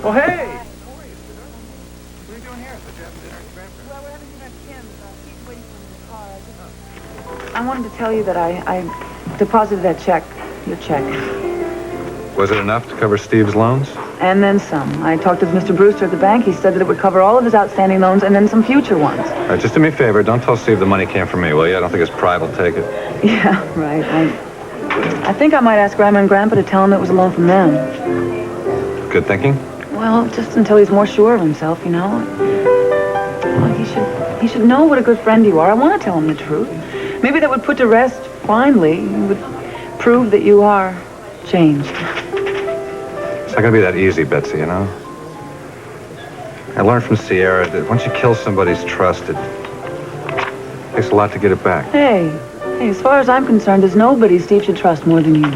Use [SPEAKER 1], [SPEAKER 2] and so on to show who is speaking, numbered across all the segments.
[SPEAKER 1] Oh, hey! How are you, sweetheart? What are you doing here? I thought you having dinner at your grandparents'.
[SPEAKER 2] Well, we're having dinner at Kim's. He's waiting for me in the car. I wanted to tell you that I deposited that check, your check.
[SPEAKER 3] Was it enough to cover Steve's loans?
[SPEAKER 2] And then some. I talked with Mr. Brewster at the bank. He said that it would cover all of his outstanding loans and then some future ones.
[SPEAKER 3] All right, just do me a favor. Don't tell Steve the money came from me, will you? I don't think his pride will take it.
[SPEAKER 2] Yeah, right. I think I might ask Grandma and Grandpa to tell him it was a loan from them.
[SPEAKER 3] Good thinking?
[SPEAKER 2] Well, just until he's more sure of himself, you know. Well, he should know what a good friend you are. I want to tell him the truth. Maybe that would put to rest, finally, would prove that you are changed.
[SPEAKER 3] It's not going to be that easy, Betsy, you know? I learned from Sierra that once you kill somebody's trust, it takes a lot to get it back.
[SPEAKER 2] Hey, as far as I'm concerned, there's nobody Steve should trust more than you.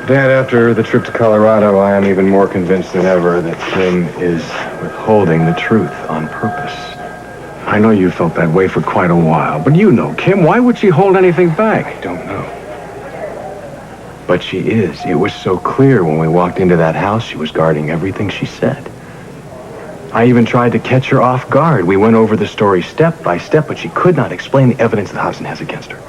[SPEAKER 4] Dad, after the trip to Colorado, I am even more convinced than ever that Kim is withholding the truth on purpose. I know you felt that way for quite a while, but you know Kim. Why would she hold anything back? I don't know. But she is. It was so clear when we walked into that house, she was guarding everything she said. I even tried to catch her off guard. We went over the story step by step, but she could not explain the evidence the Hobson has against her.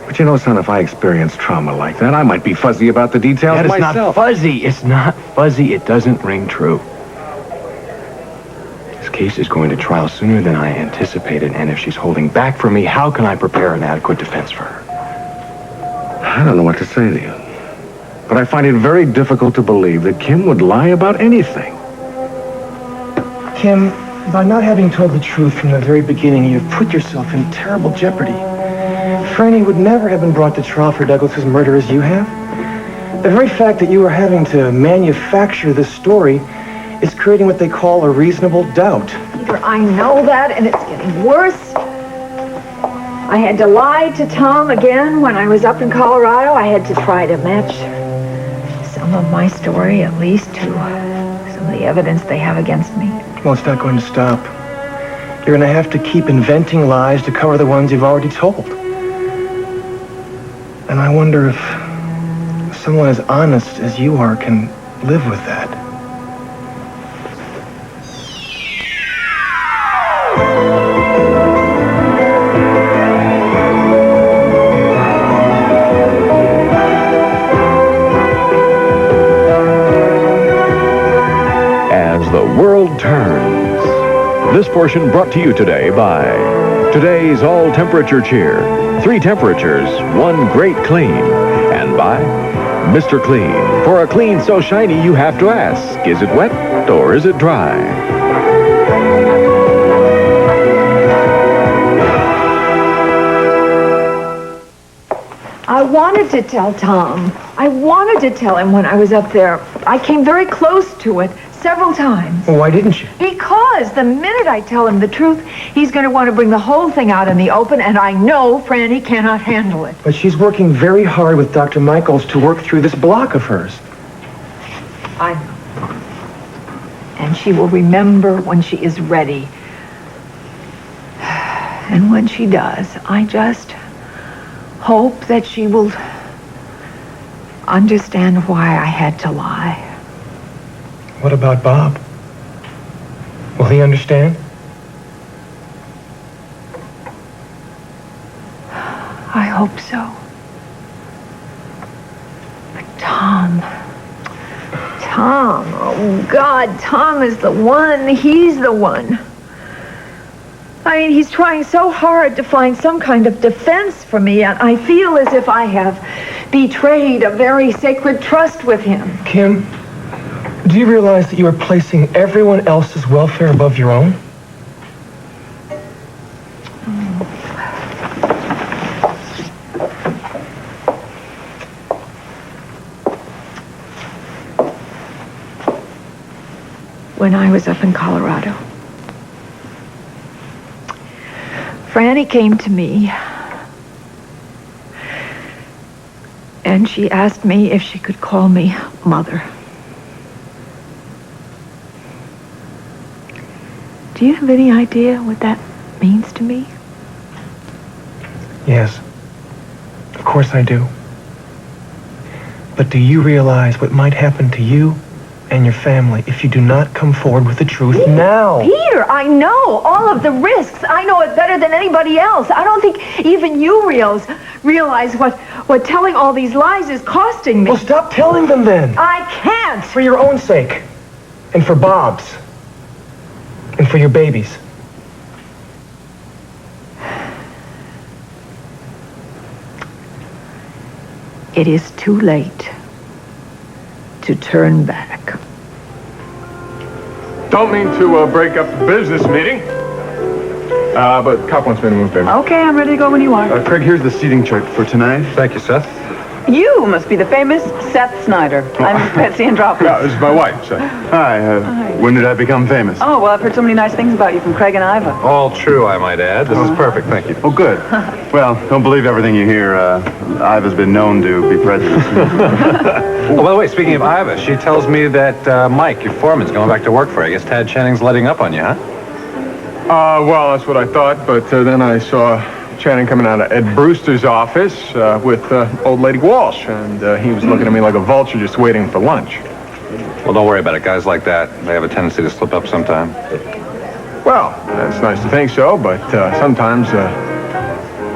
[SPEAKER 4] But you know, son, if I experienced trauma like that, I might be fuzzy about the details myself. That is not fuzzy. It's not fuzzy. It doesn't ring true. This case is going to trial sooner than I anticipated, and if she's holding back from me, how can I prepare an adequate defense for her? I don't know what to say to you, but I find it very difficult to believe that Kim would lie about anything.
[SPEAKER 5] Kim, by not having told the truth from the very beginning, you've put yourself in terrible jeopardy. Frannie would never have been brought to trial for Douglas's murder as you have. The very fact that you are having to manufacture this story is creating what they call a reasonable doubt.
[SPEAKER 6] Peter, I know that, and it's getting worse. I had to lie to Tom again when I was up in Colorado. I had to try to match some of my story, at least, to some of the evidence they have against me.
[SPEAKER 5] Well, it's not going to stop. You're going to have to keep inventing lies to cover the ones you've already told. And I wonder if someone as honest as you are can live with that.
[SPEAKER 7] As the world turns. This portion brought to you today by today's all-temperature cheer. 3 temperatures, 1 great clean. And by Mr. Clean. For a clean so shiny you have to ask, is it wet or is it dry?
[SPEAKER 6] I wanted to tell Tom. I wanted to tell him when I was up there. I came very close to it several times.
[SPEAKER 5] Well, why didn't you?
[SPEAKER 6] Because the minute I tell him the truth, he's going to want to bring the whole thing out in the open, and I know Frannie cannot handle it.
[SPEAKER 5] But she's working very hard with Dr. Michaels to work through this block of hers.
[SPEAKER 6] I know. And she will remember when she is ready. And when she does, I just hope that she will understand why I had to lie.
[SPEAKER 5] What about Bob? Will he understand?
[SPEAKER 6] I hope so. But Tom, oh God, Tom is the one. He's the one. I mean, he's trying so hard to find some kind of defense for me, and I feel as if I have betrayed a very sacred trust with him.
[SPEAKER 5] Kim, do you realize that you are placing everyone else's welfare above your own?
[SPEAKER 6] When I was up in Colorado, Frannie came to me, and she asked me if she could call me Mother. Do you have any idea what that means to me?
[SPEAKER 5] Yes. Of course I do. But do you realize what might happen to you and your family if you do not come forward with the truth now?
[SPEAKER 6] Peter, I know all of the risks. I know it better than anybody else. I don't think even you realize what telling all these lies is costing me.
[SPEAKER 5] Well, stop telling them then.
[SPEAKER 6] I can't.
[SPEAKER 5] For your own sake. And for Bob's. And for your babies.
[SPEAKER 6] It is too late to turn back.
[SPEAKER 4] Don't mean to break up the business meeting. But Cop wants me to move in.
[SPEAKER 2] Okay, I'm ready to go when you are.
[SPEAKER 4] Craig, here's the seating chart for tonight.
[SPEAKER 3] Thank you, Seth.
[SPEAKER 2] You must be the famous Seth Snyder. I'm Betsy Andropoulos.
[SPEAKER 4] Yeah, this is my wife, Seth. Hi. When did I become famous?
[SPEAKER 2] Oh, well, I've heard so many nice things about you from Craig and Iva.
[SPEAKER 3] All true, I might add. This is perfect, thank you.
[SPEAKER 8] Oh, good. Well, don't believe everything you hear. Iva's been known to be prejudiced.
[SPEAKER 3] Oh, by the way, speaking of Iva, she tells me that Mike, your foreman's going back to work for her. I guess Tad Channing's letting up on you, huh?
[SPEAKER 4] Well, that's what I thought, but then I saw Channing coming out of Ed Brewster's office with old lady Walsh, and he was looking at me like a vulture just waiting for lunch.
[SPEAKER 3] Well, don't worry about it. Guys like that, they have a tendency to slip up sometime.
[SPEAKER 4] Well, that's nice to think so, but sometimes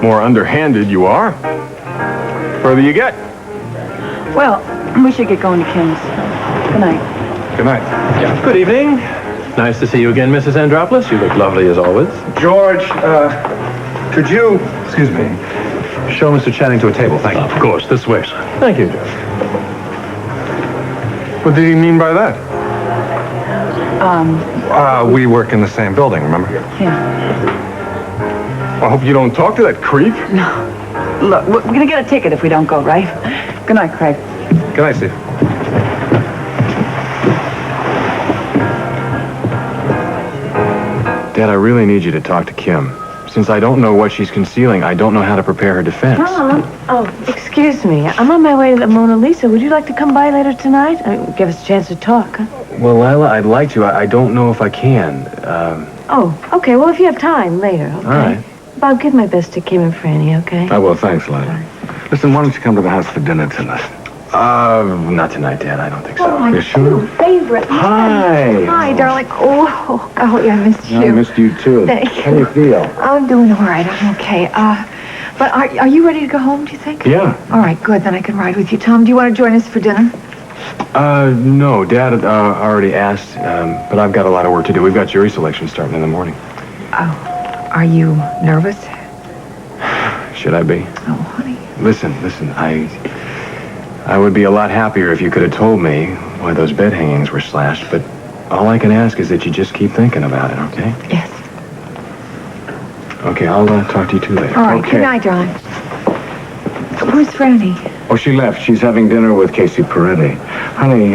[SPEAKER 4] more underhanded you are, the further you get.
[SPEAKER 2] Well, we should get going to Kim's. Good night.
[SPEAKER 3] Good night.
[SPEAKER 9] Good evening. Nice to see you again, Mrs. Andropoulos. You look lovely as always.
[SPEAKER 3] George, could you, excuse me, show Mr. Channing to a table? Thank you.
[SPEAKER 9] Of course, this way, sir. Thank you, George.
[SPEAKER 4] What did he mean by that?
[SPEAKER 3] We work in the same building, remember?
[SPEAKER 2] Yeah.
[SPEAKER 4] I hope you don't talk to that creep.
[SPEAKER 2] No. Look, we're going to get a ticket if we don't go, right? Good night, Craig.
[SPEAKER 3] Good night, Steve.
[SPEAKER 4] Dad, I really need you to talk to Kim. Since I don't know what she's concealing, I don't know how to prepare her defense.
[SPEAKER 10] Excuse me. I'm on my way to the Mona Lisa. Would you like to come by later tonight? Give us a chance to talk, huh?
[SPEAKER 4] Well, Lila, I'd like to. I don't know if I can.
[SPEAKER 10] Okay. Well, if you have time, later, okay?
[SPEAKER 4] All right.
[SPEAKER 10] Bob, give my best to Kim and Frannie, okay?
[SPEAKER 4] I will. Thanks, Lila.
[SPEAKER 8] Listen, why don't you come to the house for dinner tonight?
[SPEAKER 4] Not tonight, Dad. I don't think so.
[SPEAKER 6] Oh, my
[SPEAKER 4] You sure?
[SPEAKER 6] true favorite.
[SPEAKER 4] Hi.
[SPEAKER 6] Hi, darling. Oh, golly, I missed you.
[SPEAKER 8] I missed you, too.
[SPEAKER 6] Thank
[SPEAKER 8] How do you feel?
[SPEAKER 6] I'm doing all right. I'm okay. But are you ready to go home, do you think?
[SPEAKER 4] Yeah.
[SPEAKER 6] All right, good. Then I can ride with you. Tom, do you want to join us for dinner?
[SPEAKER 4] No. Dad already asked, but I've got a lot of work to do. We've got jury selection starting in the morning.
[SPEAKER 6] Oh, are you nervous?
[SPEAKER 4] Should I be?
[SPEAKER 6] Oh, honey.
[SPEAKER 4] Listen. I would be a lot happier if you could have told me why those bed hangings were slashed, but all I can ask is that you just keep thinking about it, okay?
[SPEAKER 6] Yes.
[SPEAKER 4] Okay, I'll talk to you too later.
[SPEAKER 6] All right.
[SPEAKER 4] Okay.
[SPEAKER 6] Good night, darling. Where's Frannie?
[SPEAKER 8] Oh, she left. She's having dinner with Casey Peretti. Honey,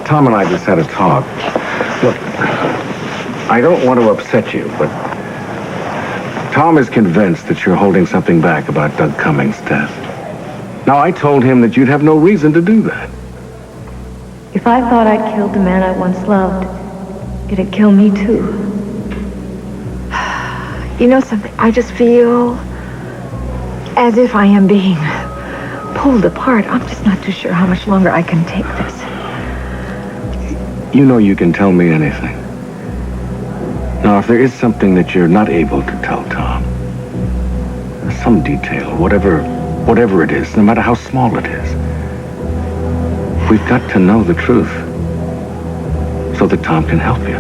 [SPEAKER 8] Tom and I just had a talk. Look, I don't want to upset you, but Tom is convinced that you're holding something back about Doug Cummings' death. Now, I told him that you'd have no reason to do that.
[SPEAKER 10] If I thought I'd killed the man I once loved, it'd kill me too.
[SPEAKER 6] You know something? I just feel as if I am being pulled apart. I'm just not too sure how much longer I can take this.
[SPEAKER 8] You know you can tell me anything. Now, if there is something that you're not able to tell Tom, some detail, whatever it is, no matter how small it is, we've got to know the truth so that Tom can help you.